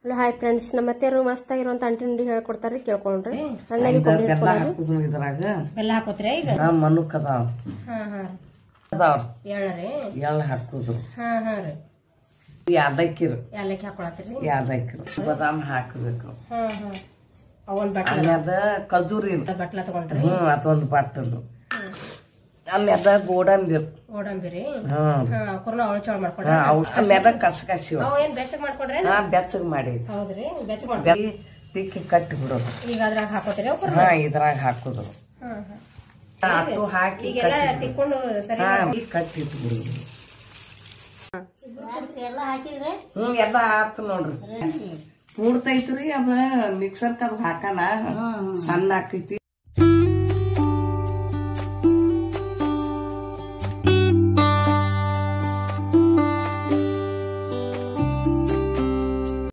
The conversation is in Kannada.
ಹಲೋ ಹಾಯ್ ಫ್ರೆಂಡ್ಸ್, ನಮ್ಮ ಅತ್ತೆಯರು ಮಸ್ತಾಗಿರುವಂತ ಅಂಟಿ ನುಡಿ ಹೇಳ್ಕೊಡ್ತಾರ್ರಿ, ಕೇಳ್ಕೊಂಡ್ರಿ. ಸಣ್ಣಗೆ ಇದ್ರಾಗ ಬೆಲ್ಲ ಹಾಕೋತ್ರಿ. ಈಗ ಮನುಕ್ ಅದಾವ ಎಳ್ಳ್ರಿ ಎಳ್ಳು ಹಾಕುದು. ಯಾಲಕ್ಕಿ ಯಾಲಕ್ಕಿ ಹಾಕೊಳತ್ರಿ. ಬಾದಾಮ್ ಹಾಕಬೇಕು. ಅವನ್ ಅದ ಖಜೂರಿ ಬಟ್ಲ ತಗೊಂಡ್ರಿ. ಅದೊಂದು ಬಟ್ಟಲು. ಆಮ್ಯಾದ ಗೋಡಂಬಿರಿ ಅವಳು ಮಾಡ್ಕೊಂಡ್ರಿ. ಆಮ್ಯಾದ ಕಸಕಸಿ ಬೆಚ್ಚಗ್ ಮಾಡ್ಕೊಂಡ್ರಿ. ಬೆಚ್ಚಗ್ ಮಾಡಿ ಹೌದ್ರಿ, ಬೆಚ್ಚಗ್ ಮಾಡಿ ತಿಕ್ಕಿ ಕಟ್ಟಿ ಬಿಡೋದು. ಈಗ ಅದ್ರಾಗ ಹಾಕೋತೀರಿ. ಇದ್ರಾಗ ಹಾಕುದು. ಅಟ್ಟು ಹಾಕಿ ತಿಕ್ಕೊಂಡು ಸರಿ ಕಟ್ಟಿಟ್ಟು ಬಿಡುದು. ಎಲ್ಲ ಹಾಕಿದ್ರೆ ಎಲ್ಲ ಆತು ನೋಡ್ರಿ. ಕೂಡ್ತೈತ್ರಿ. ಅದ ಮಿಕ್ಸರ್ ಕದ್ ಹಾಕಣ ಸಣ್ಣ ಹಾಕೈತಿ.